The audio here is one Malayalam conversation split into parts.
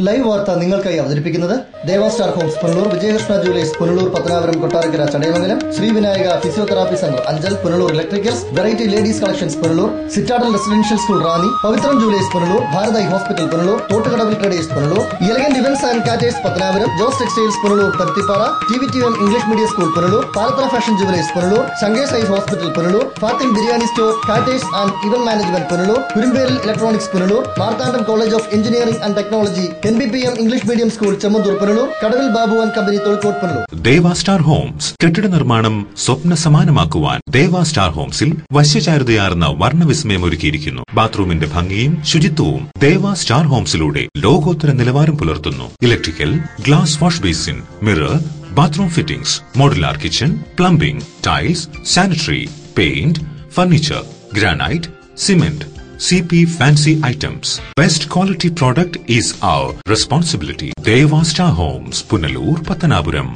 ലൈവ് വാർത്ത നിങ്ങൾക്കായി അവതരിപ്പിക്കുന്നത് Deva star homes Punalur, Vijayakrishna jewellers Punalur, Pathanapuram, Kottarakkara, Chadayamangalam, Srivinayaka physiotherapy centre Anchal, Punalur electricals, variety ladies collections Punalur, citadel residential school Ranni, Pavithram jewellers Punalur, Bharathayi hospital Punalur, Thottukadavil traders Punalur, elegant events and caterers Pathanapuram, Jose textiles Punalur Paruthippara, TVTM English medium school Punalur, Palathara fashion jewellers Punalur, Shankar's eye hospital Punalur, Fathim biryani store, caterers and event management Punalur, Kurumberil electronics Punalur, Marthandam college of engineering and technology, NBPM English medium school Chemmanthoor Punalur, Kadavil Babu and company Thozhikode Punalur. Deva star homes കെട്ടിട നിർമ്മാണം സ്വപ്ന സമാനമാക്കുവാൻ ദേവാ സ്റ്റാർ ഹോംസിൽ വശ്യചാരുതയാർന്ന വർണ്ണവിസ്മയം ഒരുക്കിയിരിക്കുന്നു. ബാത്റൂമിന്റെ ഭംഗിയും ശുചിത്വവും ദേവാ സ്റ്റാർ ഹോംസിലൂടെ ലോകോത്തര നിലവാരം പുലർത്തുന്നു. Electrical, glass wash basin, mirror, bathroom fittings, modular kitchen, plumbing, tiles, sanitary, paint, furniture, granite, cement, CP fancy items. Best quality product is our responsibility. Deva Star Homes, Punalur, Pattanapuram.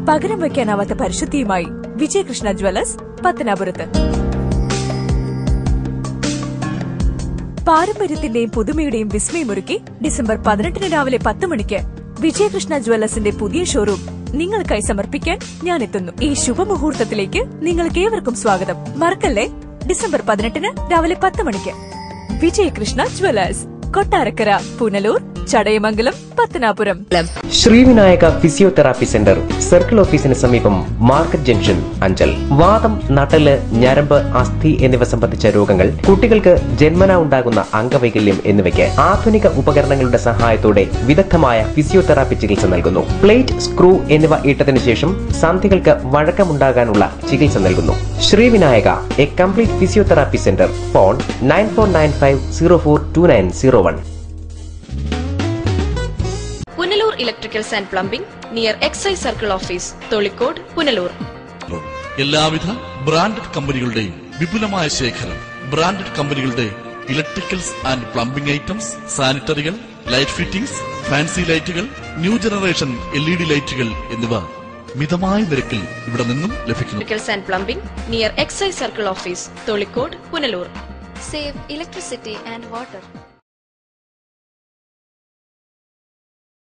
പകരം വയ്ക്കാനാവാത്ത പരിശുദ്ധിയുമായി വിജയകൃഷ്ണ ജ്വല്ലേഴ്സ് പത്തനാപുരത്ത്. പാരമ്പര്യത്തിന്റെയും പുതുമയുടെയും വിസ്മയമൊരുക്കി ഡിസംബർ 18 രാവിലെ 10 മണിക്ക് വിജയകൃഷ്ണ ജ്വല്ലേഴ്സിന്റെ പുതിയ ഷോറൂം നിങ്ങൾക്കായി സമർപ്പിക്കാൻ ഞാൻ എത്തുന്നു. ഈ ശുഭമുഹൂർത്തത്തിലേക്ക് നിങ്ങൾക്ക് ഏവർക്കും സ്വാഗതം. മറക്കല്ലേ, ഡിസംബർ 18 രാവിലെ 10 മണിക്ക് Vijayakrishna jewellers, Kottarakkara, Punalur, Chadayamangalam, Pathanapuram. Srivinayaka physiotherapy centre circle ഓഫീസിന് സമീപം, മാർക്കറ്റ് ജംഗ്ഷൻ, അഞ്ചൽ. വാദം, നട്ടല്, ഞരമ്പ്, അസ്ഥി എന്നിവ സംബന്ധിച്ച രോഗങ്ങൾ, കുട്ടികൾക്ക് ജന്മനാ ഉണ്ടാകുന്ന അംഗവൈകല്യം എന്നിവയ്ക്ക് ആധുനിക ഉപകരണങ്ങളുടെ സഹായത്തോടെ വിദഗ്ധമായ ഫിസിയോതെറാപ്പി ചികിത്സ നൽകുന്നു. പ്ലേറ്റ്, സ്ക്രൂ എന്നിവ ഇട്ടതിനു ശേഷം സന്ധികൾക്ക് വഴക്കമുണ്ടാകാനുള്ള ചികിത്സ നൽകുന്നു. Srivinayaka, a complete physiotherapy centre. Phone 9495042901. Punalur electricals and plumbing near excise circle office, Tholikode, Punalur. എല്ലാവിധ ബ്രാൻഡഡ് കമ്പനികളുടെയും വിപുലമായ ശേഖരം. ബ്രാൻഡഡ് കമ്പനികളുടെ ഇലക്ട്രിക്കൽസ് ആൻഡ് പ്ലംബിംഗ് ഐറ്റംസ്, സാനിറ്ററികൾ, ലൈറ്റ് ഫിറ്റിംഗ്സ്, ഫാൻസി ലൈറ്റുകൾ, ന്യൂ ജനറേഷൻ LED ലൈറ്റുകൾ എന്നിവ മിതമായ നിരക്കിൽ ഇവിടെ നിന്നും ലഭിക്കുന്നു. Electricals and plumbing near excise circle office, Tholikode, Punalur. Save electricity and water.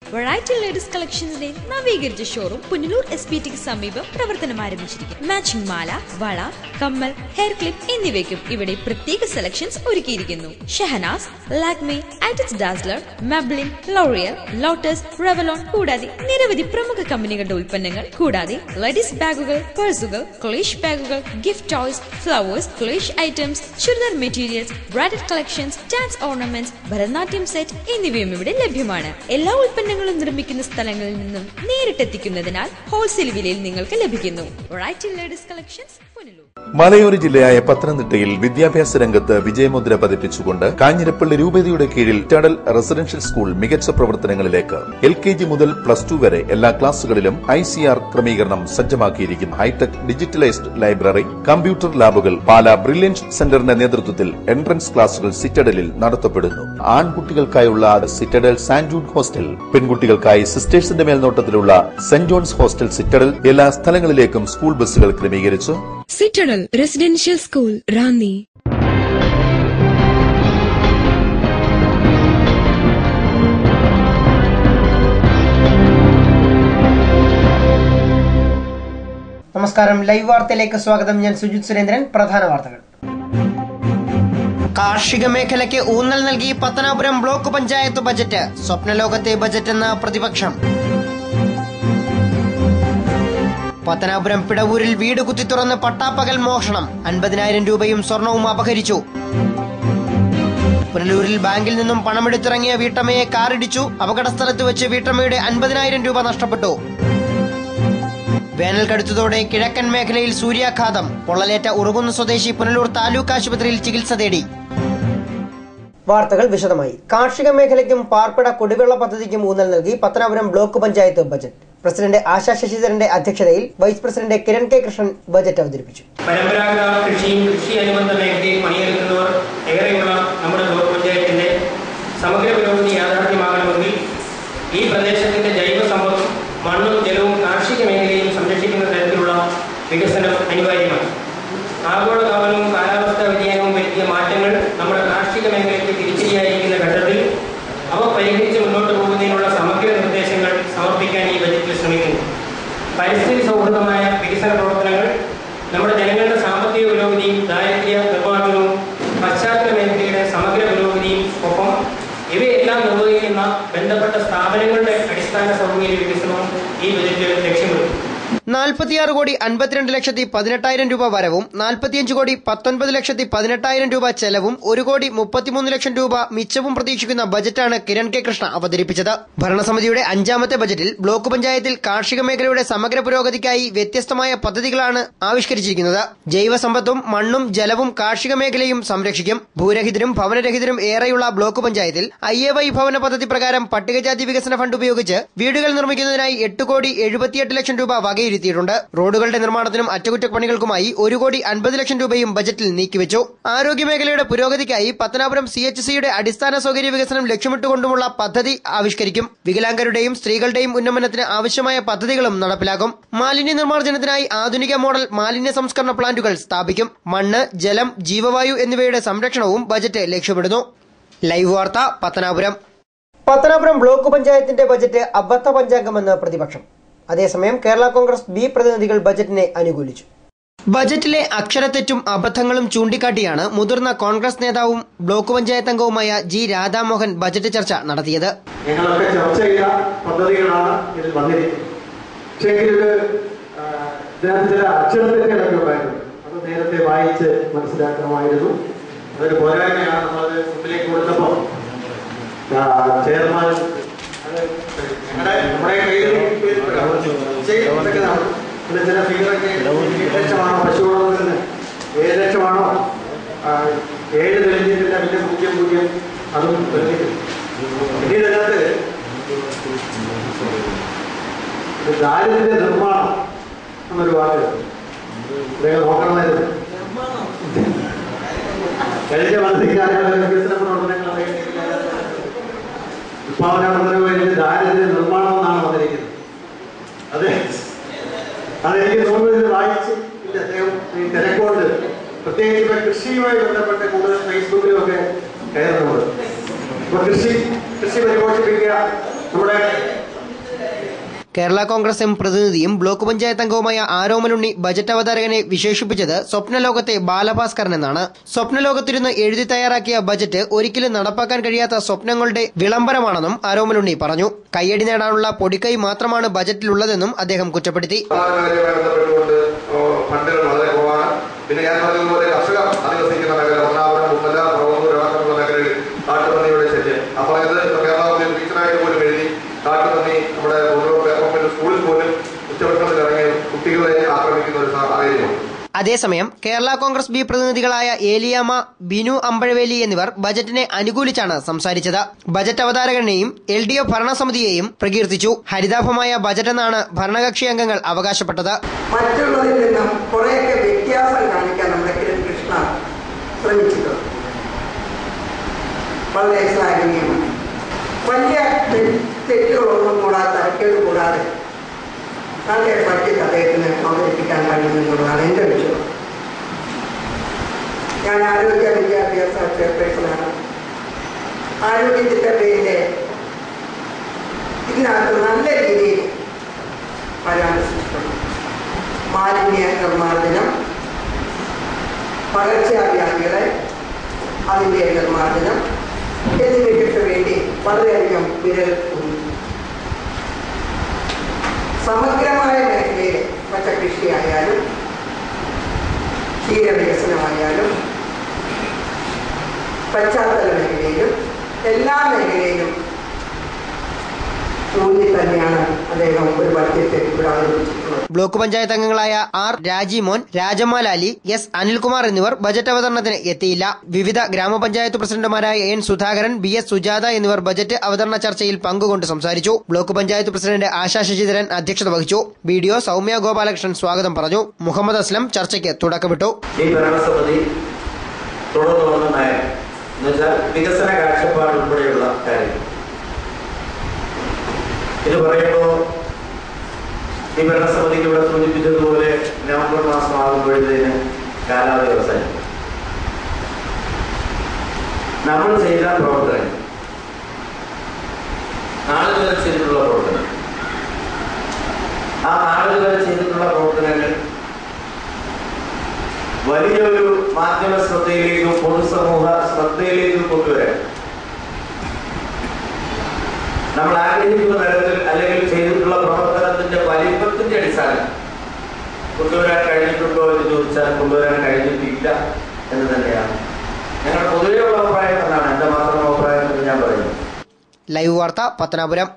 Variety ladies കളക്ഷൻസിന്റെ നവീകരിച്ച ഷോറൂം പുനലൂർ SPTക്ക് സമീപം പ്രവർത്തനം ആരംഭിച്ചിരിക്കുന്നു. മാച്ചിങ് മാല, വള, കമ്മൽ, ഹെയർ ക്ലിപ്പ് എന്നിവയ്ക്കും ഇവിടെ പ്രത്യേക സെലക്ഷൻസ് ഒരുക്കിയിരിക്കുന്നു. ഷഹനാസ്, ലാക്മേ, ആറ്റിക്സ് Dazzler, Maybelline, L'Oreal, Lotus, Revlon കൂടാതെ നിരവധി പ്രമുഖ കമ്പനികളുടെ ഉൽപ്പന്നങ്ങൾ, കൂടാതെ ലേഡീസ് ബാഗുകൾ, പേഴ്സുകൾ, ക്ലേഷ് ബാഗുകൾ, ഗിഫ്റ്റ് ടോയ്സ്, ഫ്ലവേഴ്സ്, ക്ലേഷ് items, churidar materials, bridal collections, dance ornaments, Bharatanatyam set എന്നിവയും ഇവിടെ ലഭ്യമാണ്. എല്ലാ ഉൽപ്പന്നങ്ങളും നിർമ്മിക്കുന്ന സ്ഥലങ്ങളിൽ നിന്നും നേരിട്ടെത്തിക്കുന്നതിനാൽ ഹോൾസെയിൽ വിലയിൽ നിങ്ങൾക്ക് ലഭിക്കുന്നു. Variety ladies collections, Punalur. മലയോര ജില്ലയായ പത്തനംതിട്ടയിൽ വിദ്യാഭ്യാസ രംഗത്ത് വിജയമുദ്ര പതിപ്പിച്ചുകൊണ്ട് കാഞ്ഞിരപ്പള്ളി രൂപതയുടെ കീഴിൽ ടഡൽ റെസിഡൻഷ്യൽ സ്കൂൾ മികച്ച പ്രവർത്തനങ്ങളിലേക്ക്. LKG മുതൽ +2 വരെ എല്ലാ ക്ലാസുകളിലും ICR ക്രമീകരണം സജ്ജമാക്കിയിരിക്കുന്നു. ഹൈടെക് ഡിജിറ്റലൈസ്ഡ് ലൈബ്രറി, കമ്പ്യൂട്ടർ ലാബുകൾ. പാല ബ്രില്യൻസ് സെന്ററിന്റെ നേതൃത്വത്തിൽ എൻട്രൻസ് ക്ലാസുകൾ സിറ്റഡലിൽ നടത്തപ്പെടുന്നു. ആൺകുട്ടികൾക്കായുള്ള സിറ്റഡൽ സാന്റ് ജൂഡ് ഹോസ്റ്റൽ, പെൺകുട്ടികൾക്കായി സിസ്റ്റേഴ്സിന്റെ മേൽനോട്ടത്തിലുള്ള സെന്റ് ജോൺസ് ഹോസ്റ്റൽ സിറ്റഡൽ. എല്ലാ സ്ഥലങ്ങളിലേക്കും സ്കൂൾ ബസ്സുകൾ ക്രമീകരിച്ചു. Citadel residential school, Ranni. നമസ്കാരം, ലൈവ് വാർത്തയിലേക്ക് സ്വാഗതം. ഞാൻ സുജിത് സുരേന്ദ്രൻ. പ്രധാന വാർത്തകൾ. കാർഷിക മേഖലയ്ക്ക് ഊന്നൽ നൽകി പത്തനാപുരം ബ്ലോക്ക് പഞ്ചായത്ത് ബജറ്റ്. സ്വപ്നലോകത്തെ ബജറ്റെന്ന് പ്രതിപക്ഷം. പത്തനാപുരം പിടവൂരിൽ വീട് കുത്തി തുറന്ന് പട്ടാപ്പകൽ മോഷണം. 50,000 രൂപയും സ്വർണവും അപഹരിച്ചു. പുനലൂരിൽ ബാങ്കിൽ നിന്നും പണമെടുത്തിറങ്ങിയ വീട്ടമ്മയെ കാറിടിച്ചു. അപകട സ്ഥലത്ത് വെച്ച് വീട്ടമ്മയുടെ 50,000 രൂപ നഷ്ടപ്പെട്ടു. വേനൽ കടുത്തതോടെ കിഴക്കൻ മേഖലയിൽ സൂര്യാഘാതം. പൊള്ളലേറ്റ ഉറുകുന്ന സ്വദേശി പുനലൂർ താലൂക്ക് ആശുപത്രിയിൽ ചികിത്സ തേടി. വാർത്തകൾ വിശദമായി. കാർഷിക മേഖലയ്ക്കും പാർപ്പിട കുടിവെള്ള പദ്ധതിക്കും ഊന്നൽ നൽകി Pathanapuram block panchayat budget. President Asha ശശിധരന്റെ അധ്യക്ഷതയിൽ vice president Kiran K Krishnan budget അവതരിപ്പിച്ചു. പരമ്പരാഗത കൃഷിയും കൃഷി അനുബന്ധ മേഖലയിൽ പണിയെടുക്കുന്നവർ ഏറെയുള്ള നമ്മുടെ ബ്ലോക്ക് പഞ്ചായത്തിന്റെ സമഗ്ര പുരോഗതി യാഥാർത്ഥ്യമാകണമെങ്കിൽ ഈ പ്രദേശത്തിന്റെ ജൈവ സമ്പത്തും മണ്ണും ജലവും കാർഷിക മേഖലയും സംരക്ഷിക്കുന്ന തരത്തിലുള്ള വികസനം അനിവാര്യമാണ്. ആഗോളതാപനവും കാലാവസ്ഥാ വ്യതിയാനവും വരുത്തിയ മാറ്റങ്ങൾ നമ്മുടെ കാർഷിക മേഖലയ്ക്ക് തിരിച്ചടിയായിരിക്കുന്ന ഘട്ടത്തിൽ അവ പരിഹരിച്ച് മുന്നോട്ട് പോകുന്നതിനുള്ള പരിസ്ഥിതി സൗഹൃദമായ വികസന പ്രവർത്തനങ്ങൾ, നമ്മുടെ ജനങ്ങളുടെ സാമ്പത്തിക പുരോഗതിയും ദാരിദ്ര്യ നിർമ്മാർജ്ജനവും പശ്ചാത്തല മേഖലയുടെ സമഗ്ര പുരോഗതിയും ഒപ്പം ഇവയെല്ലാം നിർവഹിക്കുന്ന ബന്ധപ്പെട്ട സ്ഥാപനങ്ങളുടെ അടിസ്ഥാന സൗകര്യ വികസനവും ഈ ബജറ്റ് ലക്ഷ്യമിടുന്നു. 46,52,18,000 രൂപ വരവും 45,19,18,000 രൂപ ചെലവും 1,33,00,000 രൂപ മിച്ചവും പ്രതീക്ഷിക്കുന്ന ബജറ്റാണ് കിരൺ കെ കൃഷ്ണ അവതരിപ്പിച്ചത്. ഭരണസമിതിയുടെ 5ാമത്തെ ബജറ്റിൽ ബ്ലോക്ക് പഞ്ചായത്തിൽ കാർഷിക മേഖലയുടെ സമഗ്ര പുരോഗതിക്കായി വ്യത്യസ്തമായ പദ്ധതികളാണ് ആവിഷ്കരിച്ചിരിക്കുന്നത്. ജൈവസമ്പത്തും മണ്ണും ജലവും കാർഷിക മേഖലയും സംരക്ഷിക്കും. ഭൂരഹിതരും ഭവനരഹിതരും ഏറെയുള്ള ബ്ലോക്ക് പഞ്ചായത്തിൽ IAY ഭവന പദ്ധതി പ്രകാരം പട്ടികജാതി വികസന ഫണ്ട് ഉപയോഗിച്ച് വീടുകൾ നിർമ്മിക്കുന്നതിനായി 8,78,00,000 രൂപ വകയിരുത്തിയിട്ടുണ്ട്. റോഡുകളുടെ നിർമ്മാണത്തിനും അറ്റകുറ്റപ്പണികൾക്കുമായി 1,50,00,000 രൂപയും ബജറ്റിൽ നീക്കിവെച്ചു. ആരോഗ്യമേഖലയുടെ പുരോഗതിക്കായി പത്തനാപുരം CHCയുടെ അടിസ്ഥാന സൗകര്യ വികസനം ലക്ഷ്യമിട്ടുകൊണ്ടുമുള്ള പദ്ധതി ആവിഷ്കരിക്കും. വികലാംഗരുടെയും സ്ത്രീകളുടെയും ഉന്നമനത്തിന് ആവശ്യമായ പദ്ധതികളും നടപ്പിലാക്കും. മാലിന്യ നിർമ്മാർജ്ജനത്തിനായി ആധുനിക മോഡൽ മാലിന്യ സംസ്കരണ പ്ലാന്റുകൾ സ്ഥാപിക്കും. മണ്ണ്, ജലം, ജീവവായു എന്നിവയുടെ സംരക്ഷണവും ബജറ്റ് ലക്ഷ്യമിടുന്നു. ലൈവ് വാർത്ത, പത്തനാപുരം. പത്തനാപുരം ബ്ലോക്ക് പഞ്ചായത്തിന്റെ ബജറ്റ് അബദ്ധ പഞ്ചാംഗമെന്ന് പ്രതിപക്ഷം. അതേസമയം കേരള കോൺഗ്രസ് B പ്രതിനിധികൾ ബജറ്റിനെ അനുകൂലിച്ചു. ബജറ്റിലെ അക്ഷരത്തെറ്റും അബദ്ധങ്ങളും ചൂണ്ടിക്കാട്ടിയാണ് മുതിർന്ന കോൺഗ്രസ് നേതാവും ബ്ലോക്ക് പഞ്ചായത്ത് അംഗവുമായ G. രാധാമോഹൻ ബജറ്റ് ചർച്ച നടത്തിയത്. ഞങ്ങളൊക്കെ ചർച്ച ചെയ്ത പദ്ധതികളാണ് ഇതിൽ വന്നിരിക്കുന്നത്. പക്ഷേ ചില അക്ഷരത്തെറ്റുകളൊക്കെ ഉണ്ടായിരുന്നു. അത് നേരത്തെ വായിച്ച് മനസ്സിലാക്കണമായിരുന്നു. അതൊരു പോരായ്മയാണ്. നമ്മളത് മുമ്പിലേക്ക് കൊടുത്തപ്പോൾ ചെയർമാൻ നമ്മുടെ കയ്യിൽ ചില ഫിഗറൊക്കെ 7 ലക്ഷമാണോ പശു വളർത്തുന്നത്, 7 ലക്ഷമാണോ, 7 തെളിഞ്ഞിട്ടില്ല, പിന്നെ 0 അതും തെളിഞ്ഞിട്ടില്ല. ഇനി ഇതിനകത്ത് ദാരിദ്ര്യ നിർമ്മാണം എന്നൊരു വാക്ക് നോക്കണമായിരുന്നു. കഴിഞ്ഞ വർദ്ധിക്കാനുള്ള വികസന പ്രവർത്തനങ്ങൾ ഉത്പാദന വർദ്ധനവ് ദാരിദ്ര്യ നിർമ്മാണം എന്നാണ് വന്നിരിക്കുന്നത്. അതെനിക്ക് തോന്നുന്നത് വായിച്ച് അദ്ദേഹം ഈ തിരക്കോട്ട് പ്രത്യേകിച്ച് ഇപ്പൊ കൃഷിയുമായി ബന്ധപ്പെട്ട് കൂടുതൽ ഫേസ്ബുക്കിലുമൊക്കെ കയറുന്നുണ്ട്. ഇപ്പൊ കൃഷി പരിപോഷിപ്പിക്കുക. നമ്മുടെ കേരള കോൺഗ്രസ് M പ്രതിനിധിയും ബ്ലോക്ക് പഞ്ചായത്ത് അംഗവുമായ ആരോമലുണ്ണി ബജറ്റ് അവതാരകനെ വിശേഷിപ്പിച്ചത് സ്വപ്നലോകത്തെ ബാലഭാസ്കരൻ എന്നാണ്. സ്വപ്നലോകത്തിരുന്ന് എഴുതി തയ്യാറാക്കിയ ബജറ്റ് ഒരിക്കലും നടപ്പാക്കാൻ കഴിയാത്ത സ്വപ്നങ്ങളുടെ വിളംബരമാണെന്നും ആരോമലുണ്ണി പറഞ്ഞു. കയ്യടി നേടാനുള്ള പൊടിക്കൈ മാത്രമാണ് ബജറ്റിലുള്ളതെന്നും അദ്ദേഹം കുറ്റപ്പെടുത്തി. പിന്നെ ഞാൻ പറഞ്ഞതുപോലെ കർഷകർ അധിവസിക്കുന്ന മേഖല ഒന്നാമത് മുതല പ്രവണൂർ അടക്കമുള്ള മേഖലയിൽ കാട്ടുപന്നിയുടെ ശല്യം. അപ്പോൾ ഇത് കേരള ടീച്ചറായിട്ട് പോലും എഴുതി കാട്ടുപന്നി നമ്മുടെ സ്കൂളിൽ പോലും ഉച്ചഭക്ഷണത്തിൽ ഇറങ്ങി കുട്ടികളെ ആക്രമിക്കുന്ന ഒരു സാഹചര്യമാണ്. അതേസമയം കേരള കോൺഗ്രസ് B പ്രതിനിധികളായ ഏലിയാമ്മ, ബിനു അമ്പഴവേലി എന്നിവർ ബജറ്റിനെ അനുകൂലിച്ചാണ് സംസാരിച്ചത്. ബജറ്റ് അവതാരകനെയും LDF ഭരണസമിതിയെയും പ്രകീർത്തിച്ചു. ഹരിതാഭമായ ബജറ്റെന്നാണ് ഭരണകക്ഷി അംഗങ്ങൾ അവകാശപ്പെട്ടത്. മറ്റുള്ളതിൽ നിന്നും കുറേയൊക്കെ വ്യത്യാസം കാണിക്കാൻ നമ്മുടെ കിരൺ കൃഷ്ണ ശ്രമിച്ചിട്ടുണ്ട്. വളരെ ശ്ലാഘനീയമാണ്. വലിയ തെറ്റുകളൊന്നും കൂടാതെ തരക്കേട് കൂടാതെ നല്ല ബഡ്ജറ്റ് അദ്ദേഹത്തിന് അവതരിപ്പിക്കാൻ കഴിയുമെന്നുള്ളതാണ് എൻ്റെ വിഷയം. ഞാൻ ആരോഗ്യ വിദ്യാഭ്യാസ ചെയർപേഴ്സണാണ്. ആരോഗ്യത്തിൻ്റെ പേരിലെ ഇതിനകത്ത് നല്ല രീതിയിൽ പരാമർശിച്ചിട്ടുണ്ട്. മാലിന്യ നിർമ്മാർജ്ജനം, പകർച്ചവ്യാധികളെ അതിൻ്റെ നിർമ്മാർജ്ജനം എന്നിവയ്ക്കൊക്കെ വേണ്ടി വളരെയധികം വിരൽ ഊന്നി. സമഗ്രമായ മേഖലയിൽ പച്ചക്കൃഷിയായാലും ക്ഷീരവികസനമായാലും പശ്ചാത്തല മേഖലയിലും എല്ലാ മേഖലയിലും ഊന്നി തന്നെയാണ് അദ്ദേഹം ഒരു ബഡ്ജറ്റ് ഇവിടെ അവതരിപ്പിച്ചിട്ടുള്ളത്. ബ്ലോക്ക് പഞ്ചായത്ത് അംഗങ്ങളായ R. രാജിമോൻ, രാജമാലാലി, S. അനിൽകുമാർ എന്നിവർ ബജറ്റ് അവതരണത്തിന് എത്തിയില്ല. വിവിധ ഗ്രാമപഞ്ചായത്ത് പ്രസിഡന്റുമാരായ N. സുധാകരൻ, BS. സുജാത എന്നിവർ ബജറ്റ് അവതരണ ചർച്ചയിൽ പങ്കുകൊണ്ട് സംസാരിച്ചു. ബ്ലോക്ക് പഞ്ചായത്ത് പ്രസിഡന്റ് ആശാ ശശിധരൻ അധ്യക്ഷത വഹിച്ചു. BDO സൗമ്യ ഗോപാലകൃഷ്ണൻ സ്വാഗതം പറഞ്ഞു. മുഹമ്മദ് അസ്ലം ചർച്ചയ്ക്ക് തുടക്കമിട്ടു. വികസന കാഴ്ചപ്പാട് ഉൾപ്പെടെയുള്ള കാര്യങ്ങൾ ഇത് പറയുമ്പോൾ ഈ ഭരണസമിതിക്ക് ഇവിടെ സൂചിപ്പിച്ചതുപോലെ നവംബർ മാസമാകുമ്പോഴത്തേന് കാലാവധി അവസാനിക്കും. നമ്മൾ ചെയ്ത പ്രവർത്തനം നാളുകൾ ചെയ്തിട്ടുള്ള പ്രവർത്തനം ആ നാളുകൾ ചെയ്തിട്ടുള്ള പ്രവർത്തനങ്ങൾ വലിയൊരു മാധ്യമ ശ്രദ്ധയിലേക്കും പൊതുസമൂഹ ശ്രദ്ധയിലേക്കും കൊണ്ടുവരാൻ നമ്മൾ ആഗ്രഹിക്കുന്ന തരത്തിൽ അല്ലെങ്കിൽ ചെയ്തിട്ടുള്ള പ്രവർത്തനത്തിന്റെ വലിപ്പത്തിന്റെ അടിസ്ഥാനം കൊണ്ടുവരാൻ കഴിഞ്ഞിട്ടുണ്ടോ എന്ന് ചോദിച്ചാൽ കൊണ്ടുവരാൻ കഴിഞ്ഞിട്ടില്ല എന്ന് തന്നെയാണ് ഞങ്ങളുടെ പൊതുവെയുള്ള അഭിപ്രായം എന്നാണ്. എന്റെ മാത്രം അഭിപ്രായം എന്ന് ഞാൻ പറയുന്നു. ലൈവ് വാർത്ത പത്തനാപുരം.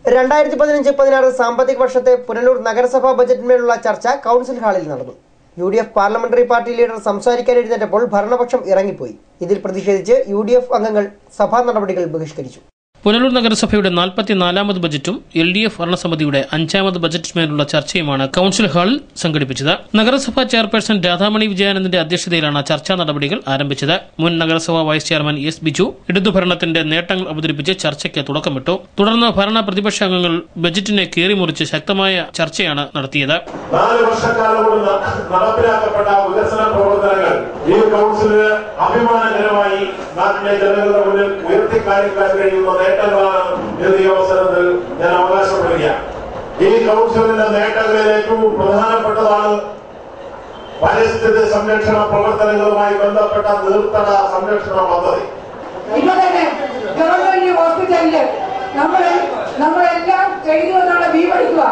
2015-16 സാമ്പത്തിക വർഷത്തെ പുനലൂർ നഗരസഭാ ബജറ്റിന്മേലുള്ള ചർച്ച കൗൺസിൽ ഹാളിൽ നടന്നു. UDF പാർലമെന്ററി പാർട്ടി ലീഡർ സംസാരിക്കാൻ എഴുന്നേറ്റപ്പോൾ ഭരണപക്ഷം ഇറങ്ങിപ്പോയി. ഇതിൽ പ്രതിഷേധിച്ച് UDF അംഗങ്ങൾ സഭാ നടപടികൾ ബഹിഷ്കരിച്ചു. പുനലൂർ നഗരസഭയുടെ 44ാമത് ബജറ്റും LDF ഭരണസമിതിയുടെ 5ാമത് ബജറ്റിന്മേലുള്ള ചർച്ചയുമാണ് കൌൺസിൽ ഹാളിൽ സംഘടിപ്പിച്ചത്. നഗരസഭാ ചെയർപേഴ്സൺ രാധാമണി വിജയാനന്ദന്റെ അധ്യക്ഷതയിലാണ് ചർച്ചാ നടപടികൾ ആരംഭിച്ചത്. മുൻ നഗരസഭാ വൈസ് ചെയർമാൻ S. ബിജു ഇടതുഭരണത്തിന്റെ നേട്ടങ്ങൾ അവതരിപ്പിച്ച് ചർച്ചയ്ക്ക് തുടക്കമിട്ടു. തുടർന്ന് ഭരണ പ്രതിപക്ഷ അംഗങ്ങൾ ബജറ്റിനെ കീറിമുറിച്ച് ശക്തമായ ചർച്ചയാണ് നടത്തിയത്. 4 വർഷക്കാലം കൊണ്ട് നടപ്പിലാക്കപ്പെട്ട വികസന പ്രവർത്തനങ്ങൾ ഈ കൌൺസിലിന് അഭിമാനകരമായി നാട്ടിലെ ജനങ്ങളുടെ മുന്നിൽ ഉയർത്തിക്കാണിക്കാൻ കഴിയുന്ന നേട്ടങ്ങളാണ് എന്ന് ഈ അവസരത്തിൽ ഞാൻ അവകാശപ്പെടുകയാണ്. ഈ കൌൺസിലിന്റെ നേട്ടങ്ങളിൽ ഏറ്റവും പ്രധാനപ്പെട്ടതാണ് പരിസ്ഥിതി സംരക്ഷണ പ്രവർത്തനങ്ങളുമായി ബന്ധപ്പെട്ട നീർത്തട സംരക്ഷണ പദ്ധതി. ഇപ്പൊ തന്നെ ഗവൺമെന്റ് ഹോസ്പിറ്റലില് നമ്മളെല്ലാം ചെയ്തുകൊണ്ടാണ് ബി പഠിക്കുക.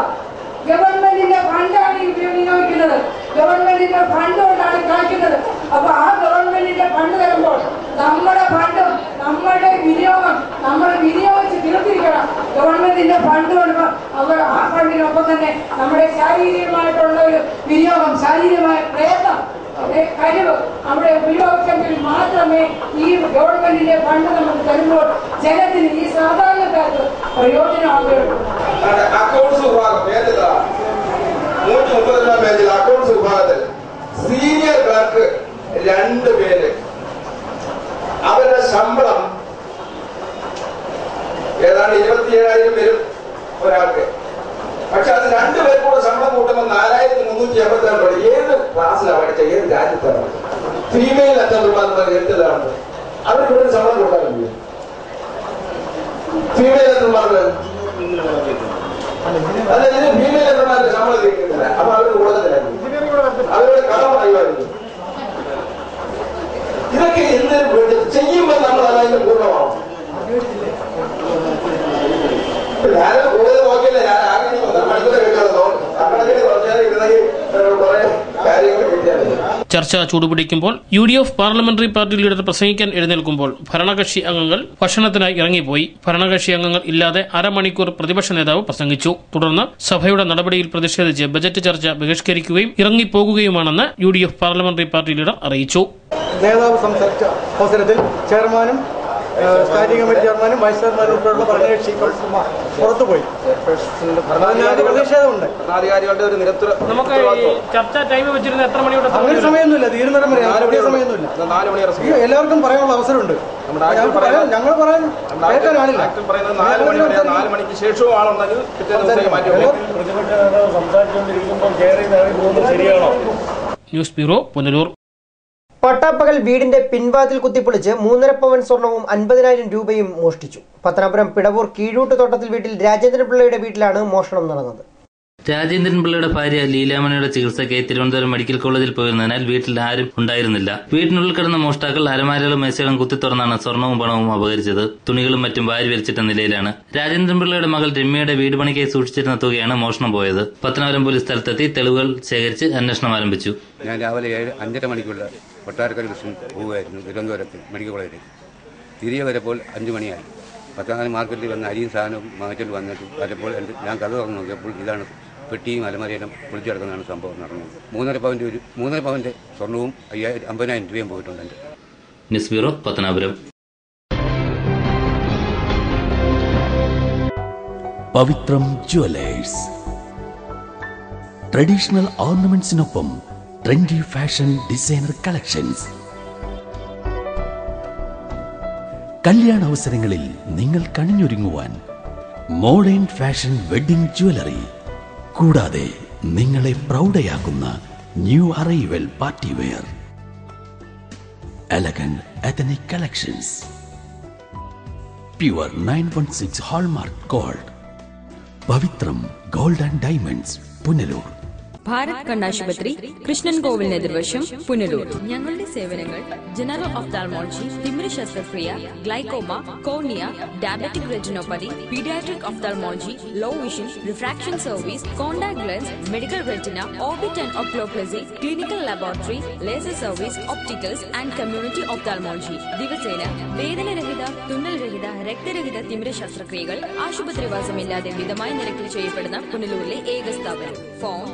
ഗവൺമെന്റിന്റെ ഫണ്ടാണ് വിനിയോഗിക്കുന്നത്. ഗവൺമെന്റിന്റെ ഫണ്ട് കൊണ്ടാണ് കാണിക്കുന്നത്. അപ്പൊ ആ ഗവൺമെന്റിന്റെ ഫണ്ട് തരുമ്പോൾ നമ്മുടെ ഫണ്ടും നമ്മുടെ വിനിയോഗം നമ്മൾ വിനിയോഗിച്ച് തീർത്തിരിക്കണം. ഗവൺമെന്റിന്റെ ഫണ്ട് കൊടുക്കുമ്പോൾ അവർ ആ ഫണ്ടിനൊപ്പം തന്നെ നമ്മുടെ ശാരീരികമായിട്ടുള്ള ഒരു വിനിയോഗം, ശാരീരികമായ പ്രയത്നം, കഴിവ് അവിടെ ഉപയോഗിച്ചെങ്കിൽ മാത്രമേ ഈ ഗവൺമെന്റിന്റെ ഫണ്ട് നമുക്ക് തരുമ്പോൾ ജനത്തിന്, ഈ സാധാരണക്കാർക്ക് പ്രയോജനമാകുകയുള്ളൂ. അക്കൗണ്ട്സ് വിഭാഗം 132 പേജിൽ അക്കൗണ്ട്സ് വിഭാഗത്തിൽ സീനിയർ ക്ലർക്ക് 2 പേര്, അവരുടെ ശമ്പളം ഏതാണ്ട് 27,000 വരും ഒരാൾക്ക്. പക്ഷെ അത് 2 പേർ കൂടെ ശമ്പളം കൂട്ടുമ്പോൾ 4,382 രൂപ. ഏത് ക്ലാസ്സിലാണ് പഠിച്ച, ഏത് രാജ്യത്താണ് പഠിച്ചത്? ഫീമെയിൽ അറ്റൻഡർമാർ എടുത്തതാണ്. അവർക്ക് ഇവിടെ ശമ്പളം കൂട്ടാൻ കഴിയും. ഫീമെയിൽ അറ്റൻഡർമാർക്ക് അതായത് ഫീമെയിൽ അറ്റൻഡർമാർക്ക് ശമ്പളം ലഭിക്കുന്നില്ല. അപ്പൊ അവർ കൂടുതലായിരുന്നു, അവരുടെ കടം പറയുമായിരുന്നു. ഇതൊക്കെ എന്തിനു ചെയ്യുമ്പോൾ നമ്മൾ അതിന്റെ പൂർണ്ണമാവും. ഞാനും കൂടുതൽ നോക്കിയില്ല, ഞാൻ ആഗ്രഹിക്കുന്നു മണിക്കൂർ കിട്ടുമോ അക്കണക്കിന് കുറച്ചാൽ ഇരുന്നെങ്കിൽ കുറെ കാര്യങ്ങൾ കിട്ടിയാൽ. ചർച്ച ചൂടുപിടിക്കുമ്പോൾ UDF പാർലമെന്ററി പാർട്ടി ലീഡർ പ്രസംഗിക്കാൻ എഴുന്നേൽക്കുമ്പോൾ ഭരണകക്ഷി അംഗങ്ങൾ ഭക്ഷണത്തിനായി ഇറങ്ങിപ്പോയി. ഭരണകക്ഷി അംഗങ്ങൾ ഇല്ലാതെ അരമണിക്കൂർ പ്രതിപക്ഷ നേതാവ് പ്രസംഗിച്ചു. തുടർന്ന് സഭയുടെ നടപടിയിൽ പ്രതിഷേധിച്ച് ബജറ്റ് ചർച്ച ബഹിഷ്കരിക്കുകയും ഇറങ്ങിപ്പോകുകയുമാണെന്ന് UDF പാർലമെന്ററി പാർട്ടി ലീഡർ അറിയിച്ചു. നേതാവ് സംസാരിച്ച അവസരത്തിൽ ചെയർമാനും സ്റ്റാൻഡിംഗ് കമ്മിറ്റി ചെയർമാനും വൈസ് ചെയർമാനും ഉൾപ്പെടെയുള്ള ഭരണകക്ഷി പുറത്തുപോയി. പ്രതിഷേധമുണ്ട്. ഭരണാധികാരികളുടെ ഒരു നിരന്തര നമുക്ക് ചർച്ചാ ടൈം വെച്ചിരുന്ന എത്ര മണിയോടെ അങ്ങനെ സമയമൊന്നുമില്ല, തീരുന്നേരം വരെ സമയമൊന്നുമില്ല. 4 മണി വരെ എല്ലാവർക്കും പറയാനുള്ള അവസരമുണ്ട്. ഞങ്ങൾ പറയാൻ കേൾക്കാനാണില്ല. 4 മണിക്ക് ശേഷവും ആളുണ്ടെങ്കിൽ പിറ്റേ ദിവസം മാറ്റി സംസാരിച്ചുകൊണ്ടിരിക്കുമ്പോൾ ശരിയാണോ? News bureau, Punalur. പട്ടാപ്പകൽ വീടിന്റെ പിൻവാതിൽ കുത്തിപ്പൊളിച്ച് 3.5 പവൻ സ്വർണവും 50,000 രൂപയും മോഷ്ടിച്ചു. പത്തനാപുരം പിടവൂർ കീഴൂട്ട് തോട്ടത്തിൽ വീട്ടിൽ രാജേന്ദ്രപിള്ളയുടെ വീട്ടിലാണ് മോഷണം നടന്നത്. രാജേന്ദ്രൻപിള്ളയുടെ ഭാര്യ ലീലാമണിയുടെ ചികിത്സയ്ക്ക് തിരുവനന്തപുരം മെഡിക്കൽ കോളേജിൽ പോയിരുന്നതിനാൽ വീട്ടിൽ ആരും ഉണ്ടായിരുന്നില്ല. വീട്ടിനുള്ളിൽ കിടന്ന മോഷ്ടാക്കൾ അലമാരകളും മേശകളും കുത്തിത്തുറന്നാണ് സ്വർണവും പണവും അപഹരിച്ചത്. തുണികളും മറ്റും വാരി വലിച്ചിട്ട നിലയിലാണ്. രാജേന്ദ്രൻപിള്ളയുടെ മകൾ രമ്യയുടെ വീട് പണിക്കായി സൂക്ഷിച്ചിരുന്ന തുകയാണ് മോഷണം പോയത്. പത്തനാപുരം പോലീസ് സ്ഥലത്തെത്തി തെളിവുകൾ ശേഖരിച്ച് അന്വേഷണം ആരംഭിച്ചു. ഞാൻ രാവിലെ 5:30 മണിക്കുള്ള കൊട്ടാരക്കര കൃഷ്ണൻ പോവുകയായിരുന്നു തിരുവനന്തപുരത്ത് മെഡിക്കൽ കോളേജിൽ. തിരികെ വരുമ്പോൾ 5 മണിയായി. പത്തനാപുരം മാർക്കറ്റിൽ വന്ന് അരിയും സാധനവും വാങ്ങിച്ചുകൊണ്ട് വന്നിട്ട് വരപ്പോൾ ഞാൻ കഥ തുറന്ന് നോക്കിയപ്പോൾ ഇതാണ് പെട്ടിയും അലമാരയിലും പൊളിച്ചു കിടക്കുന്നതാണ് സംഭവം നടന്നത്. 3.5 പവന്റെ സ്വർണവും 50,000 രൂപയും പോയിട്ടുണ്ട്. News bureau, Pathanapuram. Pavithram jewellers. Traditional ഓർണമെന്റ്സിനൊപ്പം ട്രെൻഡി ഫാഷൻ ഡിസൈനർ കളക്ഷൻസ്. കല്യാണ അവസരങ്ങളിൽ നിങ്ങൾ കണിഞ്ഞൊരുങ്ങുവാൻ മോഡേൺ ഫാഷൻ വെഡിംഗ് ജ്വല്ലറി, കൂടാതെ നിങ്ങളെ പ്രൗഢയാക്കുന്ന new arrival party wear, elegant ethnic collections, pure 916 hallmark gold. Pavithram gold and diamonds Punalur. Bharat കണ്ണാശുപത്രി കൃഷ്ണൻ കോവിലിന് എതിർവശം പുനലൂർ. ഞങ്ങളുടെ സേവനങ്ങൾ ജനറൽ ഒഫ്താൽമോളജി, തിമിര ശസ്ത്രക്രിയ, glaucoma, cornea, diabetic retinopathy, paediatric ophthalmology, low vision, refraction service, contact lens, medical retina, orbit and oculoplasty, clinical laboratory, laser service, opticals and community ophthalmology. ദിവസേന വേദനരഹിത, തുന്നൽരഹിത, രക്തരഹിത തിമിര ശസ്ത്രക്രിയകൾ ആശുപത്രിവാസമില്ലാതെ മിതമായ നിരക്കിൽ ചെയ്യപ്പെടുന്ന പുനലൂരിലെ ഏക സ്ഥാപനം. Phone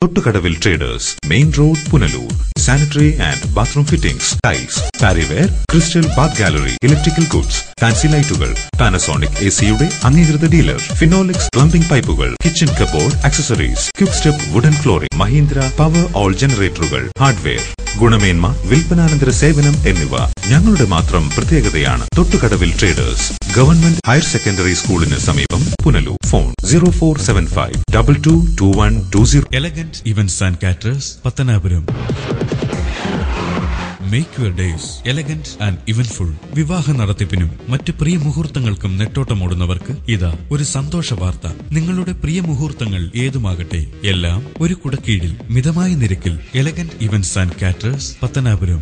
Thottukadavil traders, main road, Punalur. Sanitary and bathroom fittings, tiles, Parryware, crystal bath gallery, electrical goods, fancy ലൈറ്റുകൾ, പാനസോണിക് എസിയുടെ അംഗീകൃത ഡീലർ, ഫിനോലിക്സ് പ്ലംബിംഗ് പൈപ്പുകൾ, kitchen cupboard accessories, quick step wooden flooring, Mahindra Powerol ജനറേറ്ററുകൾ, ഹാർഡ്വെയർ, ഗുണമേന്മ, വിൽപ്പനാനന്തര സേവനം എന്നിവ ഞങ്ങളുടെ മാത്രം പ്രത്യേകതയാണ്. Thottukadavil traders, government higher secondary സ്കൂളിന് സമീപം, Punalur. Phone 0475222120. Elegant events and caterers, Pathanapuram. Make your days elegant and eventful. വിവാഹ നടത്തിപ്പിനും മറ്റ് പ്രിയ മുഹൂർത്തങ്ങൾക്കും നെട്ടോട്ടമോടുന്നവർക്ക് ഇതാ ഒരു സന്തോഷ വാർത്ത. നിങ്ങളുടെ പ്രിയ മുഹൂർത്തങ്ങൾ ഏതുമാകട്ടെ, എല്ലാം ഒരു കുടക്കീഴിൽ മിതമായ നിരക്കിൽ. Elegant events and caterers, Pathanapuram.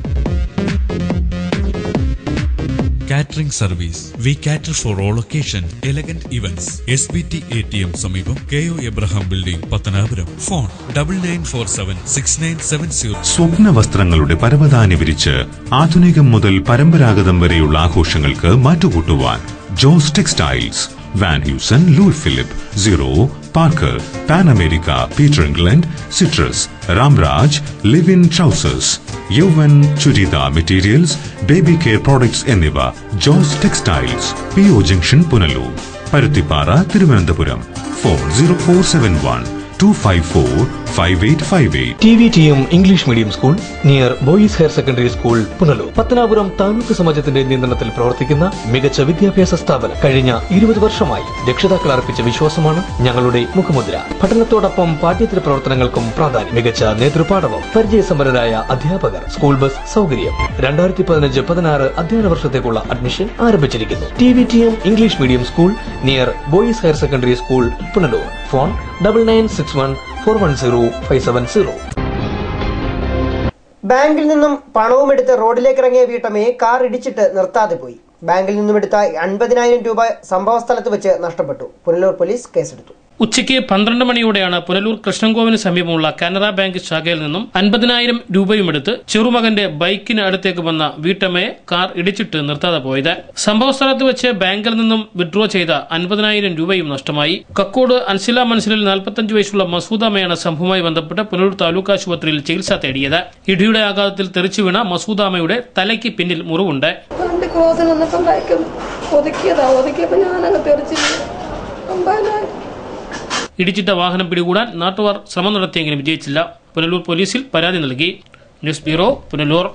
Catering service. We cater for all occasion. Elegant events, SBT ATM സമീപം, KO Abraham building, Pathanapuram. Phone 99476970. സ്വപ്ന വസ്ത്രങ്ങളുടെ പരവതാനി വിരിച്ച് ആധുനികം മുതൽ പരമ്പരാഗതം വരെയുള്ള ആഘോഷങ്ങൾക്ക് മാറ്റുകൂട്ടുവാൻ Jose textiles, Van Heusen, Louis Philippe, Zero, Parker, Pan America, Peter England, Citrus, Ramraj, Livin trousers, Yauvan churidar materials, baby care products എന്നിവ. Jose textiles, PO junction, Punalur. Paruthippara, Thiruvananthapuram. Phone 0471-254-5858. TVTM English medium school near boys higher secondary school, Punalur. Pathanapuram taluk സമാജത്തിന്റെ നിയന്ത്രണത്തിൽ പ്രവർത്തിക്കുന്ന മികച്ച വിദ്യാഭ്യാസ സ്ഥാപനം. കഴിഞ്ഞ 20 വർഷമായി രക്ഷിതാക്കൾ അർപ്പിച്ച വിശ്വാസമാണ് ഞങ്ങളുടെ മുഖമുദ്ര. പഠനത്തോടൊപ്പം പാഠ്യേതര പ്രവർത്തനങ്ങൾക്കും പ്രാധാന്യം. മികച്ച നേതൃപാഠവും പരിചയസമ്പന്നരായ അധ്യാപകർ, സ്കൂൾ ബസ് സൗകര്യം. 2015-16 അധ്യയന വർഷത്തേക്കുള്ള അഡ്മിഷൻ ആരംഭിച്ചിരിക്കുന്നു. TVTM English medium school near boys higher secondary school, Punalur. Phone 9961410570. ബാങ്കിൽ നിന്നും പണവും എടുത്ത് റോഡിലേക്ക് ഇറങ്ങിയ വീട്ടമ്മയെ കാർ ഇടിച്ചിട്ട് നിർത്താതെ പോയി. ബാങ്കിൽ നിന്നും എടുത്ത 50,000 രൂപ സംഭവസ്ഥലത്ത് വെച്ച് നഷ്ടപ്പെട്ടു. പുനലൂർ പോലീസ് കേസെടുത്തു. ഉച്ചയ്ക്ക് 12 മണിയോടെയാണ് പുനലൂർ കൃഷ്ണൻകോവിന് സമീപമുള്ള കാനറ ബാങ്ക് ശാഖയിൽ നിന്നും 50,000 രൂപയും എടുത്ത് ചെറുമകന്റെ ബൈക്കിന് അടുത്തേക്ക് വന്ന വീട്ടമ്മയെ കാർ ഇടിച്ചിട്ട് നിർത്താതെ പോയത്. സംഭവസ്ഥലത്ത് വെച്ച് ബാങ്കിൽ നിന്നും വിഡ്രോ ചെയ്ത 50,000 രൂപയും നഷ്ടമായി. കക്കോട് അൻസില മനസ്സിലിൽ 45 വയസ്സുള്ള മസൂദാമയാണ് സംഭവവുമായി ബന്ധപ്പെട്ട് പുനലൂർ താലൂക്ക് ആശുപത്രിയിൽ ചികിത്സ തേടിയത്. ഇടിയുടെ ആഘാതത്തിൽ തെറിച്ചു വീണ മസൂദാമയുടെ തലയ്ക്ക് പിന്നിൽ മുറിവുണ്ട്. ഇടിച്ചിട്ട വാഹനം പിടികൂടാൻ നാട്ടുകാർ ശ്രമം നടത്തിയെങ്കിലും വിജയിച്ചില്ല. പുനലൂർ പോലീസിൽ പരാതി നൽകി. News bureau, Punalur.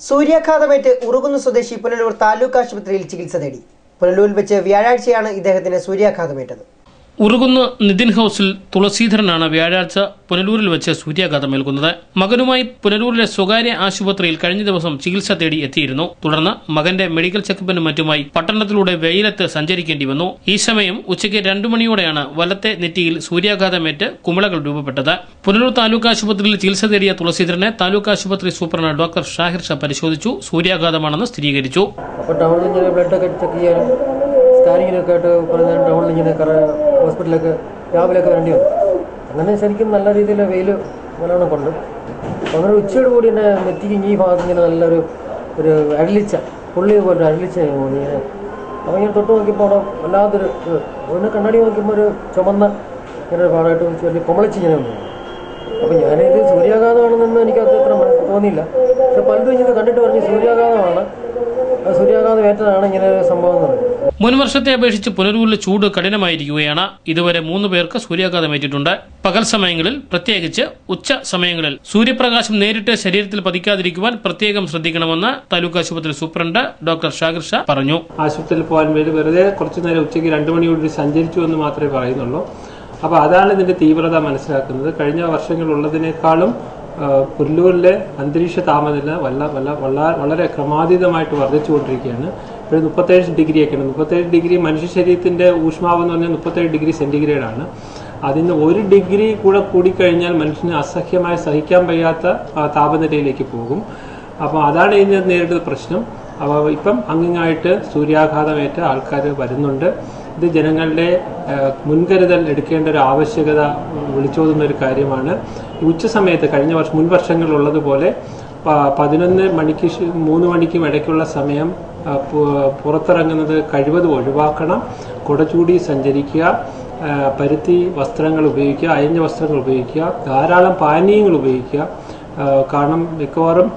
സൂര്യാഘാതമേറ്റ് ഉറുകുന്ന് സ്വദേശി പുനലൂർ താലൂക്ക് ആശുപത്രിയിൽ ചികിത്സ തേടി. പുനലൂരിൽ വെച്ച് വ്യാഴാഴ്ചയാണ് ഇദ്ദേഹത്തിന് സൂര്യാഘാതമേറ്റത്. ഉറുകുന്ന് നിതിൻ ഹൌസിൽ തുളസീധരനാണ് വ്യാഴാഴ്ച പുനലൂരിൽ വെച്ച് സൂര്യാഘാതമേൽക്കുന്നത്. മകനുമായി പുനലൂരിലെ സ്വകാര്യ ആശുപത്രിയിൽ കഴിഞ്ഞ ദിവസം ചികിത്സ തേടി എത്തിയിരുന്നു. തുടർന്ന് മകന്റെ മെഡിക്കൽ ചെക്കപ്പിനും മറ്റുമായി പട്ടണത്തിലൂടെ വെയിലത്ത് സഞ്ചരിക്കേണ്ടി വന്നു. ഈ സമയം ഉച്ചയ്ക്ക് 2 മണിയോടെയാണ് വലത്തെ നെറ്റിയിൽ സൂര്യാഘാതമേറ്റ് കുമിളകൾ രൂപപ്പെട്ടത്. പുനലൂർ താലൂക്ക് ആശുപത്രിയിൽ ചികിത്സ തേടിയ തുളസീധരനെ താലൂക്ക് ആശുപത്രി സൂപ്രണ്ട് ഡോക്ടർ ഷാഹിർ ഷാ പരിശോധിച്ചു. സൂര്യാഘാതമാണെന്ന് സ്ഥിരീകരിച്ചു. സ്കാനിങ്ങിനൊക്കെ ആയിട്ട് കുറേ നേരം ടൗണിൽ ഇങ്ങനെ ഹോസ്പിറ്റലൊക്കെ രാവിലെയൊക്കെ വരേണ്ടി വന്നു. അങ്ങനെ ശരിക്കും നല്ല രീതിയിൽ വെയിൽ നല്ലോണം കൊണ്ട് അങ്ങനെ ഉച്ചയോട് കൂടി തന്നെ നെറ്റിക്ക് ഈ ഭാഗത്ത് ഇങ്ങനെ നല്ലൊരു അരളിച്ച പുള്ളി പോലെ അരളിച്ച ഇങ്ങനെ. അപ്പോൾ ഇങ്ങനെ തൊട്ട് നോക്കിയപ്പോൾ അവിടെ വല്ലാത്തൊരു ഒന്ന് കണ്ണാടി നോക്കിയപ്പോൾ ഒരു ചുമന്ന ഇങ്ങനെ ഒരു പാടായിട്ട് ചെറിയ കൊമളിച്ച് ഇങ്ങനെ വന്നു. അപ്പോൾ ഞാനിത് സൂര്യാഘാതമാണെന്നൊന്നും എനിക്കത് അത്ര തോന്നിയില്ല. പക്ഷെ പലരും ഇങ്ങനെ കണ്ടിട്ട് പറഞ്ഞ് സൂര്യാഘാതമാണ്, സൂര്യാഘാതം ഏറ്റതാണ് ഇങ്ങനെ ഒരു സംഭവം എന്ന് പറയുന്നത്. മുൻ വർഷത്തെ അപേക്ഷിച്ച് പുനലൂരിലെ ചൂട് കഠിനമായിരിക്കുകയാണ്. ഇതുവരെ 3 പേർക്ക് സൂര്യാഘാതമേറ്റിട്ടുണ്ട്. പകൽ സമയങ്ങളിൽ, പ്രത്യേകിച്ച് ഉച്ച സമയങ്ങളിൽ സൂര്യപ്രകാശം നേരിട്ട് ശരീരത്തിൽ പതിക്കാതിരിക്കുവാൻ പ്രത്യേകം ശ്രദ്ധിക്കണമെന്ന് താലൂക്ക് ആശുപത്രി സൂപ്രണ്ട് ഡോക്ടർ ഷാഹിർ ഷാ പറഞ്ഞു. ആശുപത്രിയിൽ പോകാൻ വേണ്ടി വെറുതെ കുറച്ചു നേരം ഉച്ചയ്ക്ക് 2 മണിയോട് സഞ്ചരിച്ചു എന്ന് മാത്രമേ പറയുന്നുള്ളൂ. അപ്പോൾ അതാണ് ഇതിന്റെ തീവ്രത മനസ്സിലാക്കുന്നത്. കഴിഞ്ഞ വർഷങ്ങളുള്ളതിനേക്കാളും പുനലൂരിലെ അന്തരീക്ഷ താപനില വളരെ ക്രമാതീതമായിട്ട് വർദ്ധിച്ചുകൊണ്ടിരിക്കുകയാണ്. ഒരു 37 ഡിഗ്രിയൊക്കെയാണ്. 37 ഡിഗ്രി മനുഷ്യ ശരീരത്തിൻ്റെ ഊഷ്മാവ് എന്ന് പറഞ്ഞാൽ 37 ഡിഗ്രി സെൻറ്റിഗ്രേഡാണ്. അതിന് 1 ഡിഗ്രി കൂടെ കൂടിക്കഴിഞ്ഞാൽ മനുഷ്യന് അസഹ്യമായി സഹിക്കാൻ വയ്യാത്ത താപനിലയിലേക്ക് പോകും. അപ്പോൾ അതാണ് ഇതിന് നേരിടുന്ന പ്രശ്നം. അപ്പോൾ ഇപ്പം അങ്ങിങ്ങായിട്ട് സൂര്യാഘാതമേറ്റ ആൾക്കാർ വരുന്നുണ്ട്. ഇത് ജനങ്ങളുടെ മുൻകരുതൽ എടുക്കേണ്ട ഒരു ആവശ്യകത വിളിച്ചോതുന്ന ഒരു കാര്യമാണ്. ഉച്ച സമയത്ത് കഴിഞ്ഞ മുൻ വർഷങ്ങളിലുള്ളതുപോലെ 11 മണിക്ക് 3 മണിക്കും ഇടയ്ക്കുള്ള സമയം പുറത്തിറങ്ങുന്നത് കഴിവതും ഒഴിവാക്കണം. കുടചൂടി സഞ്ചരിക്കുക, പരുത്തി വസ്ത്രങ്ങൾ ഉപയോഗിക്കുക, അയഞ്ഞ വസ്ത്രങ്ങൾ ഉപയോഗിക്കുക, ധാരാളം പാനീയങ്ങൾ ഉപയോഗിക്കുക. കാരണം മിക്കവാറും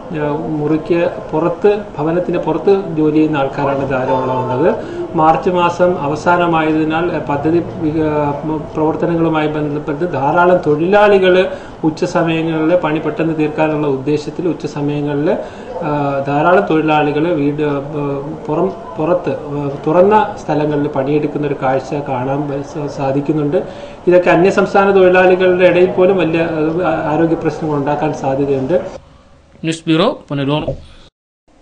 മുറിക്ക് പുറത്ത്, ഭവനത്തിന് പുറത്ത് ജോലി ചെയ്യുന്ന ആൾക്കാരാണ് ധാരാളം ഉള്ളത്. മാർച്ച് മാസം അവസാനമായതിനാൽ പദ്ധതി പ്രവർത്തനങ്ങളുമായി ബന്ധപ്പെട്ട് ധാരാളം തൊഴിലാളികൾ ഉച്ച സമയങ്ങളിൽ പണി പെട്ടെന്ന് തീർക്കാനുള്ള ഉദ്ദേശത്തിൽ ഉച്ച സമയങ്ങളിൽ ധാരാളം തൊഴിലാളികൾ പുറത്ത് തുറന്ന സ്ഥലങ്ങളിൽ പണിയെടുക്കുന്ന ഒരു കാഴ്ച കാണാൻ സാധിക്കുന്നുണ്ട്. ഇതൊക്കെ അന്യസംസ്ഥാന തൊഴിലാളികളുടെ ഇടയിൽ പോലും വലിയ ആരോഗ്യ പ്രശ്നങ്ങൾ ഉണ്ടാക്കാൻ സാധ്യതയുണ്ട്. News bureau, Punalur.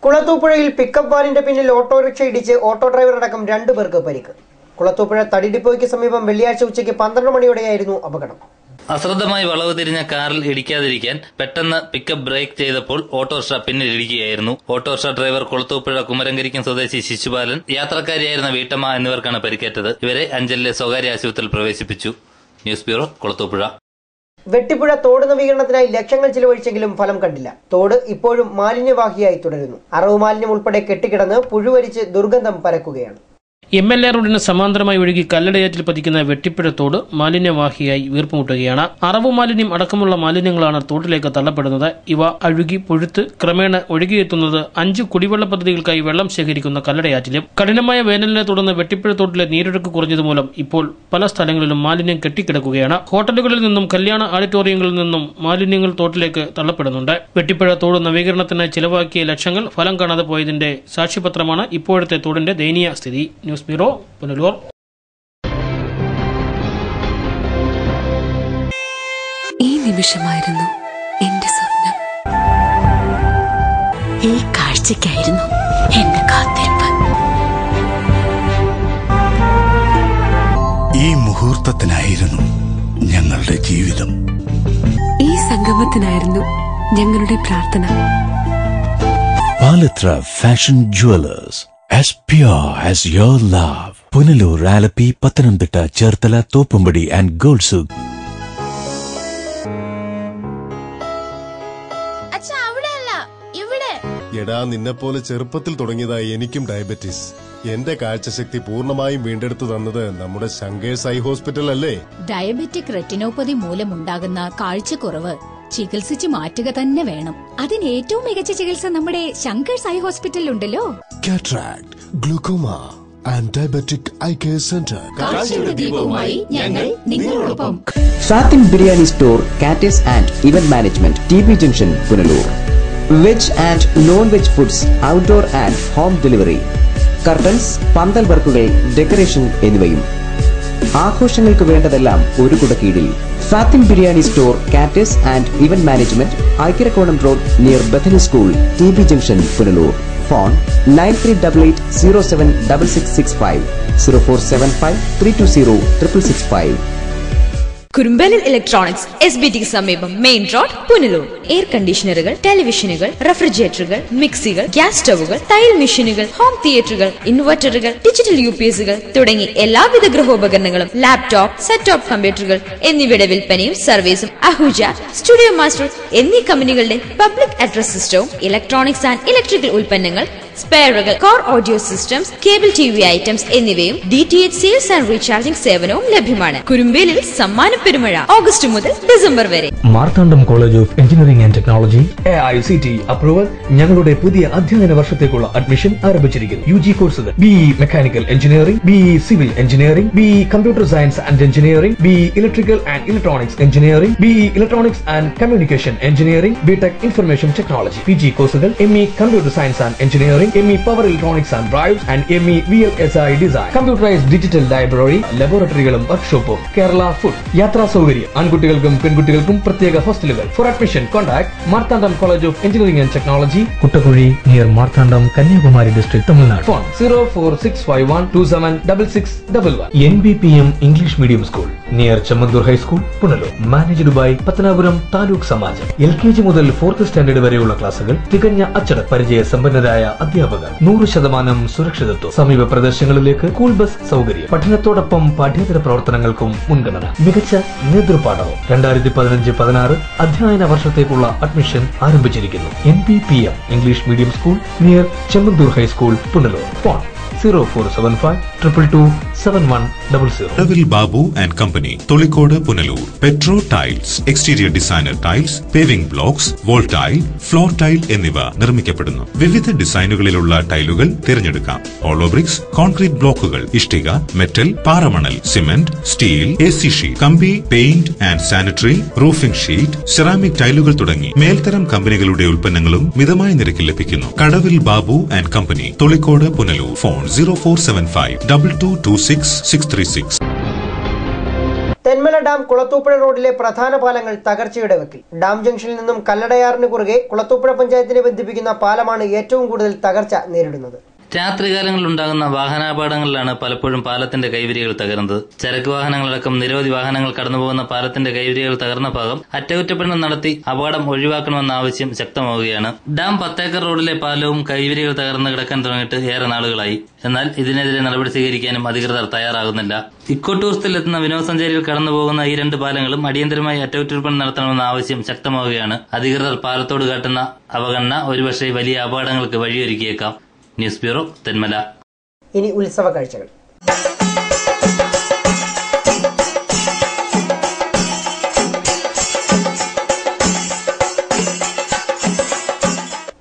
കുളത്തൂപ്പുഴയിൽ പിക്കപ്പ് വാനിന്റെ പിന്നിൽ ഓട്ടോറിക്ഷ ഇടിച്ച് ഓട്ടോ ഡ്രൈവർ അടക്കം 2 പേർക്ക് പരിക്ക്. കുളത്തൂപ്പുഴ തടി ഡിപ്പോയ്ക്ക് സമീപം വെള്ളിയാഴ്ച ഉച്ചയ്ക്ക് 12 മണിയോടെയായിരുന്നു അപകടം. അശ്രദ്ധമായി വളവ് തിരിഞ്ഞ കാറിൽ ഇടിക്കാതിരിക്കാൻ പെട്ടെന്ന് പിക്കപ്പ് ബ്രേക്ക് ചെയ്തപ്പോൾ ഓട്ടോറിക്ഷ പിന്നിൽ ഇടിക്കുകയായിരുന്നു. ഓട്ടോറിക്ഷ ഡ്രൈവർ കുളത്തൂപ്പുഴ കുമരങ്കരിക്കം സ്വദേശി ശിശുപാലൻ, യാത്രക്കാരിയായിരുന്ന വീട്ടമ്മ എന്നിവർക്കാണ് പരിക്കേറ്റത്. ഇവരെ അഞ്ചലിലെ സ്വകാര്യ ആശുപത്രിയിൽ പ്രവേശിപ്പിച്ചു. News bureau, Kulathupuzha. വെട്ടിപ്പുഴ തോട് നവീകരണത്തിനായി ലക്ഷങ്ങൾ ചിലവഴിച്ചെങ്കിലും ഫലം കണ്ടില്ല. തോട് ഇപ്പോഴും മാലിന്യവാഹിയായി തുടരുന്നു. അറവ് മാലിന്യം ഉൾപ്പെടെ കെട്ടിക്കിടന്ന് പുഴുവരിച്ച് ദുർഗന്ധം പരക്കുകയാണ്. MLA റോഡിന് സമാന്തരമായി ഒഴുകി കല്ലടയാറ്റിൽ പതിക്കുന്ന വെട്ടിപ്പുഴ തോട് മാലിന്യവാഹിയായി വീർപ്പുമുട്ടുകയാണ്. അറവ് മാലിന്യം അടക്കമുള്ള മാലിന്യങ്ങളാണ് തോട്ടിലേക്ക് തള്ളപ്പെടുന്നത്. ഇവ അഴുകി പൊഴുത്ത് ക്രമേണ ഒഴുകിയെത്തുന്നത് 5 കുടിവെള്ള പദ്ധതികൾക്കായി വെള്ളം ശേഖരിക്കുന്ന കല്ലടയാറ്റിലും. കഠിനമായ വേനലിനെ തുടർന്ന് വെട്ടിപ്പുഴ തോട്ടിലെ നീരൊഴുക്ക് കുറഞ്ഞതുമൂലം ഇപ്പോൾ പല സ്ഥലങ്ങളിലും മാലിന്യം കെട്ടിക്കിടക്കുകയാണ്. ഹോട്ടലുകളിൽ നിന്നും കല്യാണ ഓഡിറ്റോറിയങ്ങളിൽ നിന്നും മാലിന്യങ്ങൾ തോട്ടിലേക്ക് തള്ളപ്പെടുന്നുണ്ട്. വെട്ടിപ്പുഴ തോട് നവീകരണത്തിനായി ചിലവാക്കിയ ലക്ഷങ്ങൾ ഫലം കാണാതെ പോയതിന്റെ സാക്ഷ്യപത്രമാണ് ഇപ്പോഴത്തെ തോടിന്റെ ദയനീയ സ്ഥിതി. News bureau, Punalur. ഈ നിമിഷമായിരുന്നു എന്റെ സ്വപ്നം. ഈ കാഴ്ചയ്ക്കായിരുന്നു എന്റെ കാത്തിരിപ്പ്. ഈ മുഹൂർത്തത്തിനായിരുന്നു ഞങ്ങളുടെ ജീവിതം. ഈ സംഗമത്തിനായിരുന്നു ഞങ്ങളുടെ പ്രാർത്ഥന. Palathra fashion jewellers, as pure as your love. Punalur, Alleppey, Pathanamthitta, Cherthala, Thoppumpady and gold souk. എടാ, നിന്നെപ്പോലെ ചെറുപ്പത്തിൽ തുടങ്ങിയതായി എനിക്കും ഡയബറ്റീസ്. എന്റെ കാഴ്ചശക്തി പൂർണ്ണമായും വീണ്ടെടുത്തു തന്നത് നമ്മുടെ ശങ്കേഴ്സ് ഐ ഹോസ്പിറ്റൽ അല്ലേ? ഡയബറ്റിക് റെറ്റിനോപ്പതി മൂലമുണ്ടാകുന്ന കാഴ്ചക്കുറവ് ചികിത്സിച്ച് മാറ്റുക തന്നെ വേണം. അതിന് ഏറ്റവും മികച്ച ചികിത്സ നമ്മുടെ ശങ്കേഴ്സ് ഐ ഹോസ്പിറ്റലിൽ ഉണ്ടല്ലോ. Cataract, glaucoma and diabetic eye care centre. കാഴ്ചയുടെ ദീപവുമായി ഞങ്ങൾ നിങ്ങളോടൊപ്പം. Fathin biryani store, caterers and event management, TB junction, Punalur. Veg and non veg foods, outdoor and home delivery, curtains, pandal വർക്കുകൾ, ഡെക്കറേഷൻ എന്നിവയും. ആഘോഷങ്ങൾക്ക് വേണ്ടതെല്ലാം ഒരു കുടക്കീഴിൽ. Fathin biryani store, caterers and event management, Aikkarakonam road near Bethany school, TB junction, Punalur. Phone 9388076665, 0475320665. കുറുമ്പലിൽ ഇലക്ട്രോണിക്സ്, SBTക്ക് സമീപം, main road, Punalur. Air കണ്ടീഷണറുകൾ, ടെലിവിഷനുകൾ, റെഫ്രിജറേറ്ററുകൾ, മിക്സികൾ, gas സ്റ്റവുകൾ, തയ്യൽ മെഷീനുകൾ, ഹോം തിയേറ്ററുകൾ, ഇൻവെർട്ടറുകൾ, ഡിജിറ്റൽ UPSകൾ തുടങ്ങി എല്ലാവിധ ഗൃഹോപകരണങ്ങളും, ലാപ്ടോപ്പ്, സെറ്റ് ടോപ്പ് കമ്പ്യൂട്ടറുകൾ എന്നിവയുടെ വിൽപ്പനയും സർവീസും അഹൂജ, സ്റ്റുഡിയോ മാസ്റ്റർ എന്നീ കമ്പനികളുടെ പബ്ലിക് അഡ്രസ് സിസ്റ്റവും ഇലക്ട്രോണിക്സ് ആൻഡ് ഇലക്ട്രിക്കൽ ഉൽപ്പന്നങ്ങൾ, സ്പെയറുകൾ, core audio systems, cable TV items എന്നിവയും DTH സെയിൽസ് ആൻഡ് റീചാർജിംഗ് സേവനവും ലഭ്യമാണ്. കുറുമ്പേലിൽ സമ്മാന പെരുമഴ ഓഗസ്റ്റ് മുതൽ ഡിസംബർ വരെ. Marthandam college of engineering and technology AICT approval. ഞങ്ങളുടെ പുതിയ അധ്യയന വർഷത്തേക്കുള്ള അഡ്മിഷൻ ആരംഭിച്ചിരിക്കുന്നു. UG കോഴ്സുകൾ BE mechanical engineering, BE civil engineering, BE computer science and engineering, BE electrical and electronics engineering, BE electronics and communication engineering, BTech information technology. PG കോഴ്സുകൾ ME computer science and engineering, Engineering, ME Power Electronics and Drives and ME VLSI Design. Computerized Digital Library, ലബോറട്ടറികളും വർക്ക്ഷോപ്പും. കേരള ഫുഡ്, യാത്രാ സൗകര്യം, ആൺകുട്ടികൾക്കും പെൺകുട്ടികൾക്കും പ്രത്യേക ഹോസ്റ്റലുകൾ. For admission, contact Marthandam College of Engineering and Technology, Kuttakuzi, near Marthandam, Kanyakumari District, Tamil Nadu. Phone 04651276611. NBPM English Medium School, near Chamandur High School, Punalur. Managed by Pathanapuram taluk Samajam. LKG മുതൽ 4th സ്റ്റാൻഡേർഡ് വരെയുള്ള ക്ലാസുകൾ തികഞ്ഞ അച്ചടക്ക പരിചയ സമ്പന്നരായ അധ്യാപകർ, 100% സുരക്ഷിതത്വം. സമീപ പ്രദേശങ്ങളിലേക്ക് സ്കൂൾ ബസ് സൗകര്യം. പഠനത്തോടൊപ്പം പാഠ്യേതര പ്രവർത്തനങ്ങൾക്കും മുൻഗണന. മികച്ച നേതൃപാഠവും. 2015-16 അധ്യയന വർഷത്തേക്കുള്ള അഡ്മിഷൻ ആരംഭിച്ചിരിക്കുന്നു. NBPM English medium school, near Chemmanthoor high school, Punalur. Phone 0475227100. Kadavil Babu and company, Tholicode, Punalur. Petro tiles, exterior designer tiles, paving blocks, wall tile, floor tile എന്നിവ നിർമ്മിക്കപ്പെടുന്നു. വിവിധ ഡിസൈനുകളിലുള്ള ടൈലുകൾ തിരഞ്ഞെടുക്കാം. ഹോളോ ബ്രിക്സ്, കോൺക്രീറ്റ് ബ്ലോക്കുകൾ, ഇഷ്ടിക, മെറ്റൽ, പാറമണൽ, സിമന്റ്, സ്റ്റീൽ, AC ഷീറ്റ്, കമ്പി, paint and sanitary, roofing sheet, ceramic ടൈലുകൾ തുടങ്ങി മേൽത്തരം കമ്പനികളുടെ ഉൽപ്പന്നങ്ങളും മിതമായ നിരക്കിൽ ലഭിക്കുന്നു. Kadavil Babu and company, Tholicode, Punalur. Phone 0475222636. Thenmala dam Kulathupuzha റോഡിലെ പ്രധാന പാലങ്ങൾ തകർച്ചയുടെ വക്കിൽ. ഡാം ജംഗ്ഷനിൽ നിന്നും കല്ലടയാറിന് കുറുകെ കുളത്തൂപ്പുഴ പഞ്ചായത്തിനെ ബന്ധിപ്പിക്കുന്ന പാലമാണ് ഏറ്റവും കൂടുതൽ തകർച്ച നേരിടുന്നത്. രാത്രികാലങ്ങളിൽ ഉണ്ടാകുന്ന വാഹനാപകടങ്ങളിലാണ് പലപ്പോഴും പാലത്തിന്റെ കൈവരികൾ തകർന്നത്. ചരക്ക് വാഹനങ്ങളടക്കം നിരവധി വാഹനങ്ങൾ കടന്നുപോകുന്ന പാലത്തിന്റെ കൈവരികൾ തകർന്ന ഭാഗം അറ്റകുറ്റപ്പണികൾ നടത്തി അപകടം ഒഴിവാക്കണമെന്ന ആവശ്യം ശക്തമാവുകയാണ്. ഡാം 10 ഏക്കർ റോഡിലെ പാലവും കൈവരികൾ തകർന്ന് കിടക്കാൻ തുടങ്ങിയിട്ട് ഏറെ നാളുകളായി. എന്നാൽ ഇതിനെതിരെ നടപടി സ്വീകരിക്കാനും അധികൃതർ തയ്യാറാകുന്നില്ല. ഇക്കോ ടൂറിസത്തിലെത്തുന്ന വിനോദസഞ്ചാരികൾ കടന്നുപോകുന്ന ഈ 2 പാലങ്ങളും അടിയന്തരമായി അറ്റകുറ്റപ്പണി നടത്തണമെന്ന ആവശ്യം ശക്തമാവുകയാണ്. അധികൃതർ പാലത്തോട് കാട്ടുന്ന അവഗണന ഒരുപക്ഷെ വലിയ അപകടങ്ങൾക്ക് വഴിയൊരുക്കിയേക്കാം. News bureau, Thenmala. ഇനി ഉത്സവ കാഴ്ചകൾ.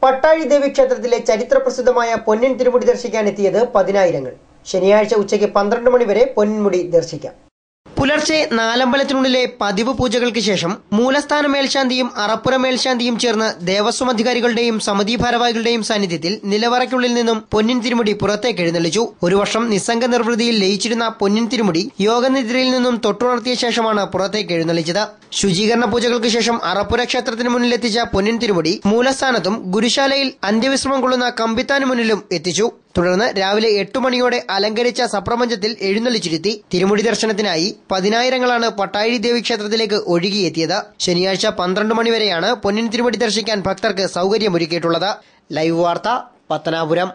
പട്ടാഴി ദേവി ക്ഷേത്രത്തിലെ ചരിത്രപ്രസിദ്ധമായ പൊന്നിൻ തിരുമുടി ദർശിക്കാനെത്തിയത് 10,000. ശനിയാഴ്ച ഉച്ചയ്ക്ക് 12 മണി വരെ പൊന്നിൻമുടി ദർശിക്കാം. പുലർച്ചെ നാലമ്പലത്തിനുള്ളിലെ പതിവ് പൂജകൾക്ക് ശേഷം മൂലസ്ഥാന മേൽശാന്തിയും അറപ്പുര മേൽശാന്തിയും ചേർന്ന് ദേവസ്വം അധികാരികളുടെയും സമിതി ഭാരവാഹികളുടെയും സാന്നിധ്യത്തിൽ നിലവറയ്ക്കുള്ളിൽ നിന്നും പൊന്നിൻ തിരുമുടി പുറത്തേക്ക് എഴുന്നള്ളിച്ചു. 1 വർഷം നിസ്സംഗ നിർവൃതിയിൽ ലയിച്ചിരുന്ന പൊന്നിൻ തിരുമുടി യോഗനിദ്രയിൽ നിന്നും തൊട്ടുണർത്തിയ ശേഷമാണ് പുറത്തേക്ക് എഴുന്നള്ളിച്ചത്. ശുചീകരണ പൂജകൾക്ക് ശേഷം അറപ്പുര ക്ഷേത്രത്തിന് മുന്നിലെത്തിച്ച പൊന്നിൻ തിരുമുടി മൂലസ്ഥാനത്തും ഗുരുശാലയിൽ അന്ത്യവിശ്രമം കൊള്ളുന്ന കമ്പിത്താന് മുന്നിലും എത്തിച്ചു. തുടർന്ന് രാവിലെ 8 മണിയോടെ അലങ്കരിച്ച സപ്രപഞ്ചത്തിൽ എഴുന്നള്ളിച്ചിരുത്തി. തിരുമുടി ദർശനത്തിനായി 10,000 പട്ടാഴി ദേവി ക്ഷേത്രത്തിലേക്ക് ഒഴുകിയെത്തിയത്. ശനിയാഴ്ച 12 മണിവരെയാണ് പൊന്നിൻ തിരുമുടി ദർശിക്കാൻ ഭക്തർക്ക് സൗകര്യമൊരുക്കിയിട്ടുള്ളത്. ലൈവ് വാർത്ത, പത്തനാപുരം.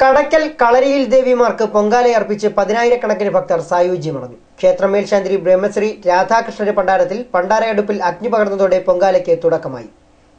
കടയ്ക്കൽ കളരിയിൽ ദേവിമാർക്ക് പൊങ്കാലയർപ്പിച്ച് 10,000 ഭക്തർ സായുജ്യമടഞ്ഞു. ക്ഷേത്രം മേൽശാന്തി ബ്രഹ്മശ്രീ രാധാകൃഷ്ണന്റെ പണ്ടാരത്തിൽ പണ്ടാരയടുപ്പിൽ അഗ്നി പകർന്നതോടെ പൊങ്കാലയ്ക്ക് തുടക്കമായി.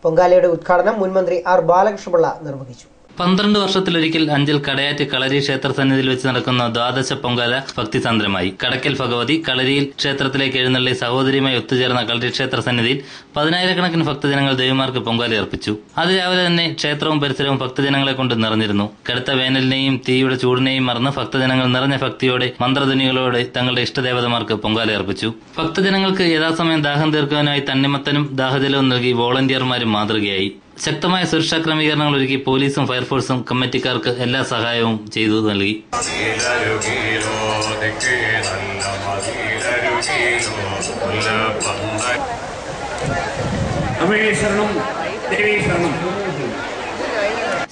പൊങ്കാലയുടെ ഉദ്ഘാടനം മുൻമന്ത്രി ആർ ബാലകൃഷ്ണപിള്ള നിർവഹിച്ചു. 12 വർഷത്തിലൊരിക്കൽ അഞ്ചൽ കടയാറ്റ് കളരി ക്ഷേത്ര സന്നിധിയിൽ വെച്ച് നടക്കുന്ന ദ്വാദശ പൊങ്കാല ഭക്തിസാന്ദ്രമായി. കടക്കൽ ഭഗവതി കളരിയിൽ ക്ഷേത്രത്തിലേക്ക് എഴുന്നള്ളി സഹോദരിയുമായി ഒത്തുചേർന്ന കളരി ക്ഷേത്ര സന്നിധിയിൽ 10,000 ഭക്തജനങ്ങൾ ദേവിമാർക്ക് പൊങ്കാല അർപ്പിച്ചു. അതിരാവിലെ തന്നെ ക്ഷേത്രവും പരിസരവും ഭക്തജനങ്ങളെ കൊണ്ട് നിറഞ്ഞിരുന്നു. കടുത്ത വേനലിനെയും തീയുടെ ചൂടിനെയും മറന്ന് ഭക്തജനങ്ങൾ നിറഞ്ഞ ഭക്തിയോടെ മന്ത്രധ്വനികളോടെ തങ്ങളുടെ ഇഷ്ടദേവതമാർക്ക് പൊങ്കാല അർപ്പിച്ചു. ഭക്തജനങ്ങൾക്ക് യഥാസമയം ദാഹം തീർക്കാനായി തണ്ണിമത്തനും ദാഹജലവും നൽകി വോളണ്ടിയർമാരും മാതൃകയായി. ശക്തമായ സുരക്ഷാ ക്രമീകരണങ്ങൾ ഒരുക്കി പോലീസും ഫയർഫോഴ്സും കമ്മിറ്റിക്കാർക്ക് എല്ലാ സഹായവും ചെയ്തു നൽകി.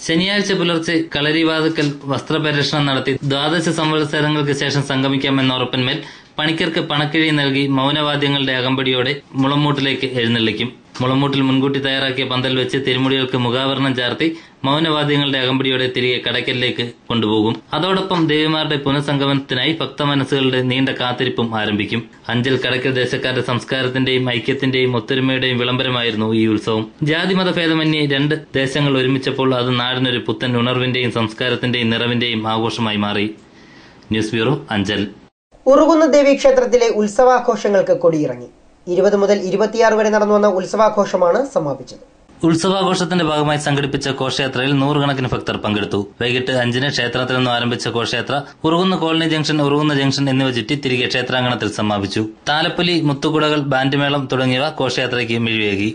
ശനിയാഴ്ച പുലർച്ചെ കളരിവാതുക്കൽ വസ്ത്രപരിരക്ഷണം നടത്തി ദ്വാദശ സംവത്സരങ്ങൾക്ക് ശേഷം സംഗമിക്കാമെന്ന ഉറപ്പിന്മേൽ പണിക്കർക്ക് പണക്കിഴി നൽകി മൗനവാദ്യങ്ങളുടെ അകമ്പടിയോടെ മുളമൂട്ടിലേക്ക് എഴുന്നള്ളിക്കും. മുളമൂട്ടിൽ മുൻകൂട്ടി തയ്യാറാക്കിയ പന്തൽ വെച്ച് തിരുമുടികൾക്ക് മുഖാവരണം ചാർത്തി മൗനവാദ്യങ്ങളുടെ അകമ്പടിയോടെ തിരികെ കടയ്ക്കലിലേക്ക് കൊണ്ടുപോകും. അതോടൊപ്പം ദേവിമാരുടെ പുനഃസംഗമനത്തിനായി ഭക്തമനസ്സുകളുടെ നീണ്ട കാത്തിരിപ്പും ആരംഭിക്കും. അഞ്ചൽ കടയ്ക്കൽ ദേശക്കാരുടെ സംസ്കാരത്തിന്റെയും ഐക്യത്തിന്റെയും ഒത്തൊരുമയുടെയും വിളംബരമായിരുന്നു ഈ ഉത്സവം. ജാതിമത ഭേദമന്യേ 2 ദേശങ്ങൾ ഒരുമിച്ചപ്പോൾ അത് നാടിനൊരു പുത്തൻ ഉണർവിന്റെയും സംസ്കാരത്തിന്റെയും നിറവിന്റെയും ആഘോഷമായി മാറി. News bureau, Anchal. ഉറുകുന്ന ദേവി ക്ഷേത്രത്തിലെ ഉത്സവാഘോഷങ്ങൾക്ക് കൊടിയിറങ്ങി. 20 മുതൽ 26 വരെ നടന്നുവന്ന ഉത്സവാഘോഷമാണ് സമാപിച്ചത്. ഉത്സവാഘോഷത്തിന്റെ ഭാഗമായി സംഘടിപ്പിച്ച ഘോഷയാത്രയിൽ 100 ഭക്തർ പങ്കെടുത്തു. വൈകിട്ട് 5 ക്ഷേത്രത്തിൽ നിന്നും ആരംഭിച്ച ഘോഷയാത്ര Urukunnu colony junction, Urukunnu junction എന്നിവ ചുറ്റി തിരികെ ക്ഷേത്രാങ്കണത്തിൽ സമാപിച്ചു. താലപ്പൊലി, മുത്തുകുടകൾ, ബാൻഡ് മേളം തുടങ്ങിയവ ഘോഷയാത്രയ്ക്ക് മിഴിവേകി.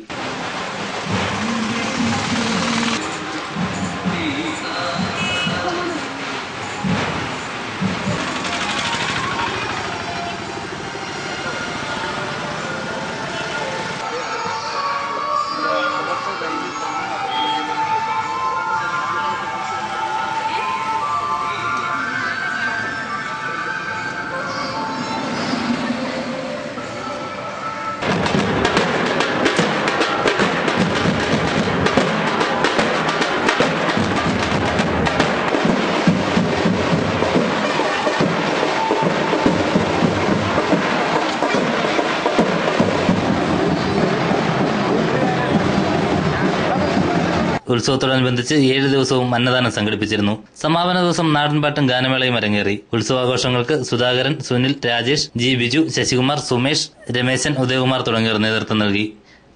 ഉത്സവത്തോടനുബന്ധിച്ച് 7 ദിവസവും അന്നദാനം സംഘടിപ്പിച്ചിരുന്നു. സമാപന ദിവസം നാടൻപാട്ടും ഗാനമേളയും അരങ്ങേറി. ഉത്സവാഘോഷങ്ങൾക്ക് സുധാകരൻ, സുനിൽ, രാജേഷ്, ജി ബിജു, ശശികുമാർ, സുമേഷ്, രമേശൻ, ഉദയകുമാർ തുടങ്ങിയവർ നേതൃത്വം നൽകി.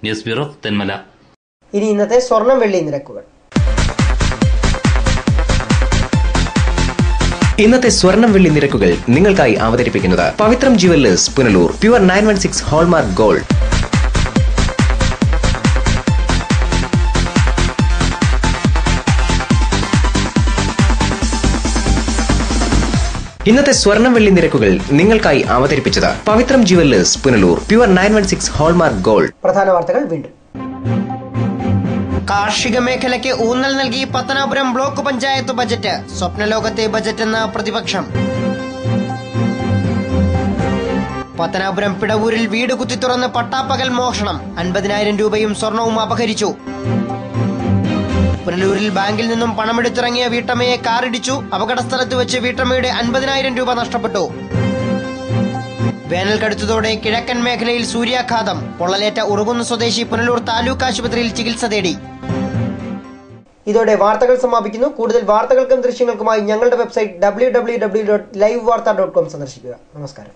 News bureau, Thenmala. ഇനി ഇന്നത്തെ സ്വർണം വെള്ളി നിരക്കുകൾ. ഇന്നത്തെ സ്വർണം വെള്ളി നിരക്കുകൾ നിങ്ങൾക്കായി അവതരിപ്പിക്കുന്നത് Pavithram jewellers Punalur. Pure 916 hallmark gold. ഇന്നത്തെ സ്വർണം വെള്ളി നിരക്കുകൾ നിങ്ങൾക്കായി അവതരിപ്പിച്ചത് Pavithram jewellers Punalur. Pure 916 hallmark gold. പ്രധാന വാർത്തകൾ വീണ്ടും. കാർഷിക മേഖലയ്ക്ക് ഊന്നൽ നൽകി പത്തനാപുരം ബ്ലോക്ക് പഞ്ചായത്ത് ബജറ്റ്. സ്വപ്നലോകത്തെ ബജറ്റെന്ന് പ്രതിപക്ഷം. പത്തനാപുരം പിടവൂരിൽ വീട് കുത്തിത്തുറന്ന് പട്ടാപ്പകൽ മോഷണം. 50,000 രൂപയും സ്വർണവും അപഹരിച്ചു. പുനലൂരിൽ ബാങ്കിൽ നിന്നും പണമെടുത്തിറങ്ങിയ വീട്ടമ്മയെ കാറിടിച്ചു. അപകട സ്ഥലത്ത് വെച്ച് വീട്ടമ്മയുടെ 50,000 രൂപ നഷ്ടപ്പെട്ടു. വേനൽ കടുത്തതോടെ കിഴക്കൻ മേഖലയിൽ സൂര്യാഘാതം. പൊള്ളലേറ്റ ഉറുകുന്ന് സ്വദേശി പുനലൂർ താലൂക്ക് ആശുപത്രിയിൽ ചികിത്സ തേടി. ഇതോടെ വാർത്തകൾ സമാപിക്കുന്നു. കൂടുതൽ വാർത്തകൾക്കും ദൃശ്യങ്ങൾക്കുമായി ഞങ്ങളുടെ വെബ്സൈറ്റ് www.livevarta.com സന്ദർശിക്കുക. നമസ്കാരം.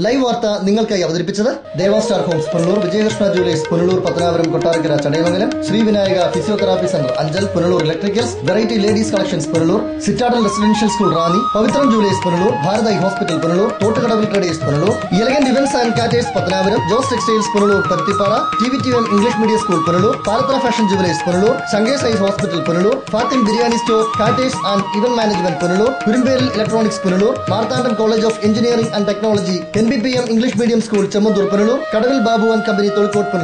ലൈവ് വാർത്ത നിങ്ങൾക്കായി അവതരിപ്പിച്ചത് Deva star homes Punalur, Vijayakrishna jewellers Punalur, Pathanapuram, Kottarakkara, Chadayamangalam, Srivinayaka physiotherapy centre Anchal Punalur, electricals, variety ladies collections Punalur, citadel residential school Ranni, Pavithram jewellers Punalur, Bharathayi hospital Punalur, Thottukadavil traders Punalur, elegant events and caterers Pathanapuram, Jose textiles Punalur, Paruthippara, TVTM English medium school Punalur, Palathara fashion jewellers Punalur, Shankar's eye hospital Punalur, Fathim biryani store, caterers and event management Punalur, Kurumberil electronics Punalur, Marthandam college of engineering and technology, NBPM English medium school Chemmanthoor Punalur, Kadavil Babu and company Thozhikode Punalur.